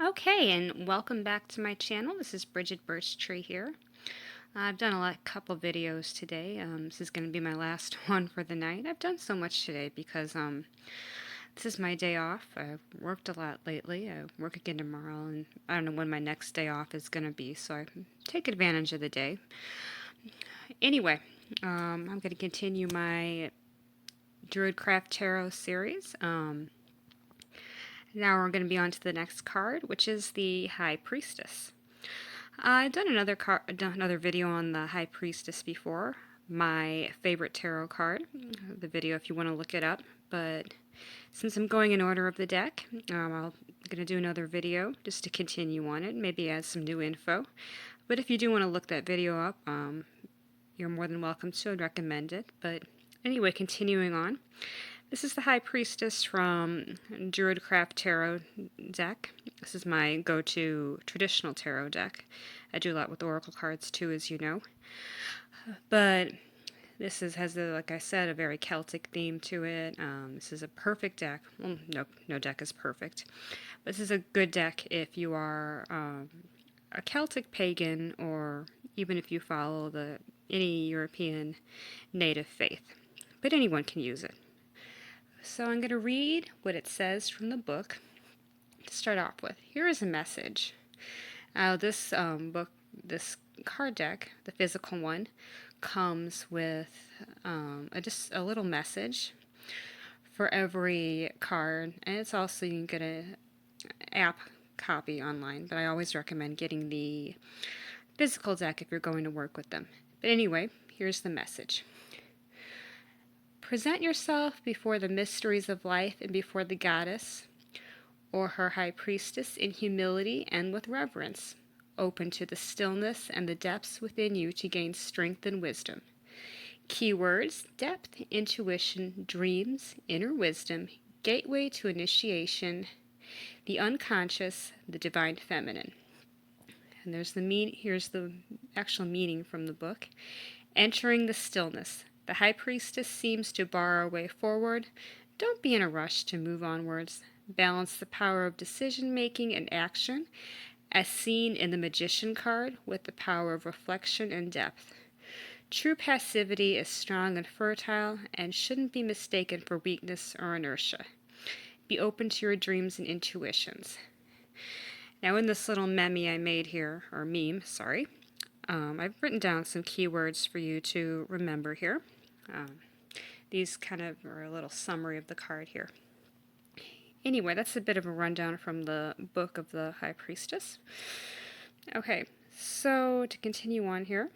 Okay, and welcome back to my channel. This is brigidbirchtree here. I've done couple videos today. This is going to be my last one for the night. I've done so much today because this is my day off. I've worked a lot lately. I work again tomorrow, and I don't know when my next day off is going to be, so I take advantage of the day. Anyway, I'm going to continue my Druidcraft Tarot series. Now we're going to be on to the next card, which is the High Priestess. I've done another video on the High Priestess before. My favorite tarot card. The video, if you want to look it up. But since I'm going in order of the deck, I'm going to do another video just to continue on it. Maybe add some new info. But if you do want to look that video up, you're more than welcome to. I'd recommend it. But anyway, continuing on. This is the High Priestess from Druidcraft Tarot deck. This is my go-to traditional tarot deck. I do a lot with oracle cards too, as you know. But this has, like I said, a very Celtic theme to it. This is a perfect deck. Well, no deck is perfect. But this is a good deck if you are a Celtic pagan, or even if you follow any European native faith. But anyone can use it. So I'm going to read what it says from the book to start off with. Here is a message. This card deck, the physical one, comes with just a little message for every card, and it's also, you can get an app copy online, but I always recommend getting the physical deck if you're going to work with them. But anyway, here's the message. Present yourself before the mysteries of life and before the goddess or her high priestess in humility and with reverence, open to the stillness and the depths within you to gain strength and wisdom. Keywords: depth, intuition, dreams, inner wisdom, gateway to initiation, the unconscious, the divine feminine. And here's the actual meaning from the book. Entering the stillness. The High Priestess seems to bar our way forward. Don't be in a rush to move onwards. Balance the power of decision-making and action, as seen in the Magician card, with the power of reflection and depth. True passivity is strong and fertile and shouldn't be mistaken for weakness or inertia. Be open to your dreams and intuitions. Now, in this little meme I made here, or meme, sorry, I've written down some keywords for you to remember here. These kind of are a little summary of the card here. Anyway, that's a bit of a rundown from the book of the High Priestess. Okay, so to continue on here,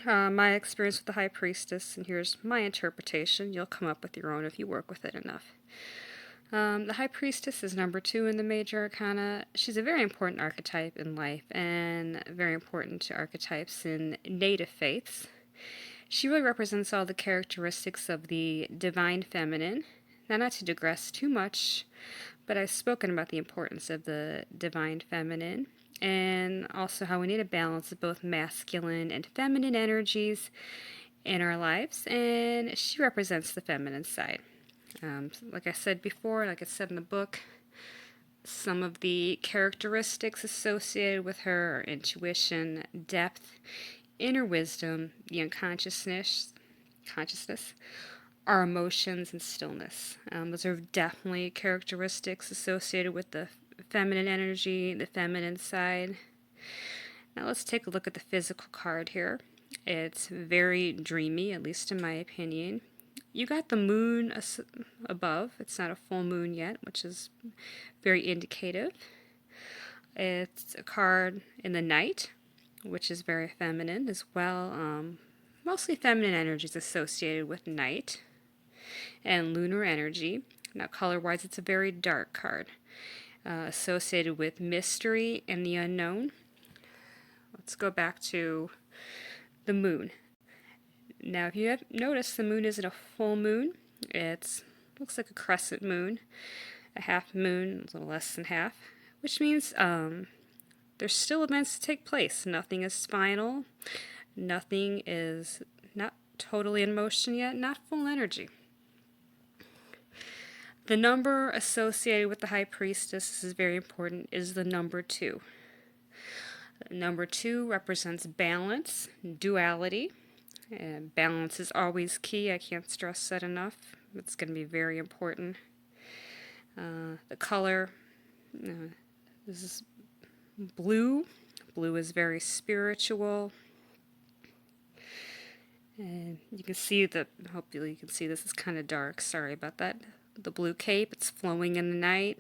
my experience with the High Priestess, and here's my interpretation. You'll come up with your own if you work with it enough. The High Priestess is number 2 in the major arcana. She's a very important archetype in life and very important to archetypes in native faiths. She really represents all the characteristics of the divine feminine. Now, not to digress too much, but I've spoken about the importance of the divine feminine and also how we need a balance of both masculine and feminine energies in our lives, and she represents the feminine side. Like I said before, like I said in the book, some of the characteristics associated with her are intuition, depth, inner wisdom, the consciousness, our emotions, and stillness. Those are definitely characteristics associated with the feminine energy, the feminine side. Now let's take a look at the physical card here. It's very dreamy, at least in my opinion. You got the moon above. It's not a full moon yet, which is very indicative. It's a card in the night, which is very feminine as well. Mostly feminine energies associated with night and lunar energy. Now, color-wise, it's a very dark card, associated with mystery and the unknown. Let's go back to the moon. Now, if you have noticed, the moon isn't a full moon. It looks like a crescent moon, a half moon, a little less than half, which means there's still events to take place. Nothing is final. Nothing is not totally in motion yet, not full energy. The number associated with the High Priestess, this is very important, is the number 2. Number 2 represents balance, duality. And balance is always key. I can't stress that enough. It's going to be very important. The color, this is blue. Blue is very spiritual. And you can see that, hopefully you can see this is kind of dark. Sorry about that. The blue cape, it's flowing in the night.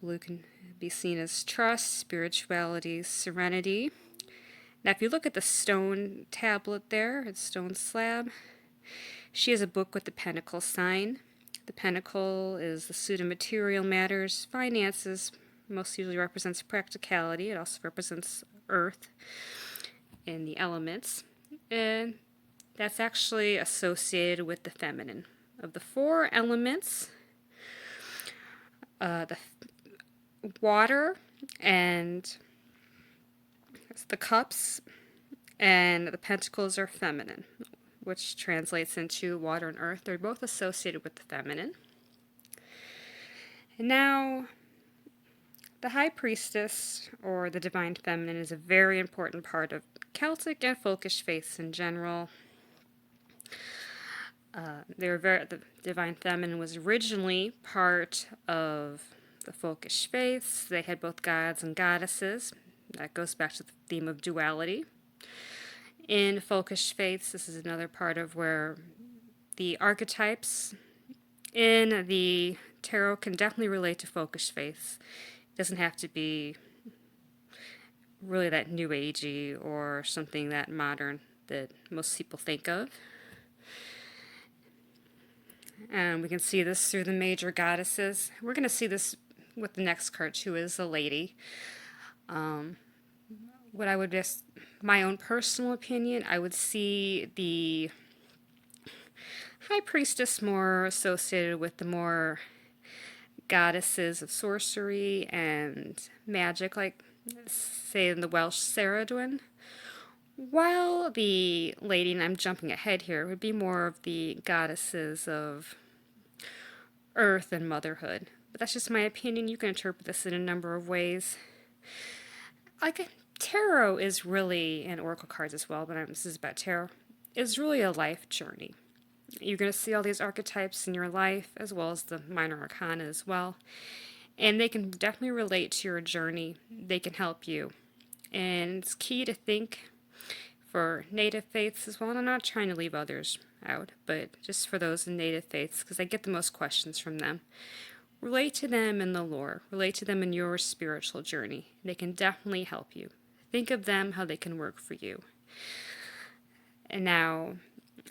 Blue can be seen as trust, spirituality, serenity. Now, if you look at the stone tablet there, it's stone slab, she has a book with the pentacle sign. The pentacle is the suit of material matters. Finances most usually represents practicality. It also represents earth and the elements. And that's actually associated with the feminine. Of the 4 elements, the water and the cups and the pentacles are feminine, which translates into water and earth. They're both associated with the feminine. And now, the High Priestess, or the Divine Feminine, is a very important part of Celtic and Folkish faiths in general. The Divine Feminine was originally part of the Folkish faiths. They had both gods and goddesses. That goes back to the theme of duality. In Folkish faiths, this is another part of where the archetypes in the tarot can definitely relate to Folkish faiths. It doesn't have to be really that new agey or something that modern that most people think of. And we can see this through the major goddesses. We're going to see this with the next card too, is a lady. What I would just, my own personal opinion, I would see the High Priestess more associated with the more goddesses of sorcery and magic, like say in the Welsh Ceridwen. While the lady, and I'm jumping ahead here, would be more of the goddesses of earth and motherhood. But that's just my opinion. You can interpret this in a number of ways. Like tarot is really, and oracle cards as well, but this is about tarot, is really a life journey. You're going to see all these archetypes in your life, as well as the minor arcana as well. And they can definitely relate to your journey. They can help you. And it's key to think for native faiths as well. And I'm not trying to leave others out, but just for those in native faiths, because I get the most questions from them. Relate to them in the lore. Relate to them in your spiritual journey. They can definitely help you. Think of them, how they can work for you. And now,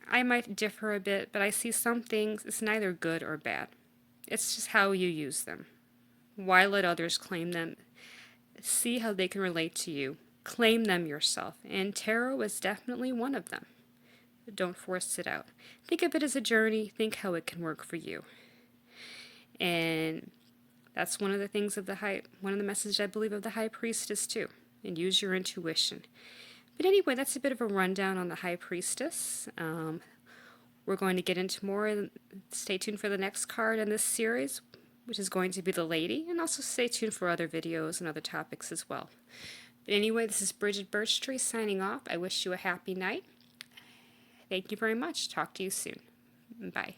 I might differ a bit, but I see some things, it's neither good or bad. It's just how you use them. Why let others claim them? See how they can relate to you. Claim them yourself. And tarot is definitely one of them. Don't force it out. Think of it as a journey. Think how it can work for you. And that's one of the things of one of the messages I believe of the High Priestess too. And use your intuition. But anyway, that's a bit of a rundown on the High Priestess. We're going to get into more. Stay tuned for the next card in this series, which is going to be the Lady. And also stay tuned for other videos and other topics as well. But anyway, this is Brigid Birchtree signing off. I wish you a happy night. Thank you very much. Talk to you soon. Bye.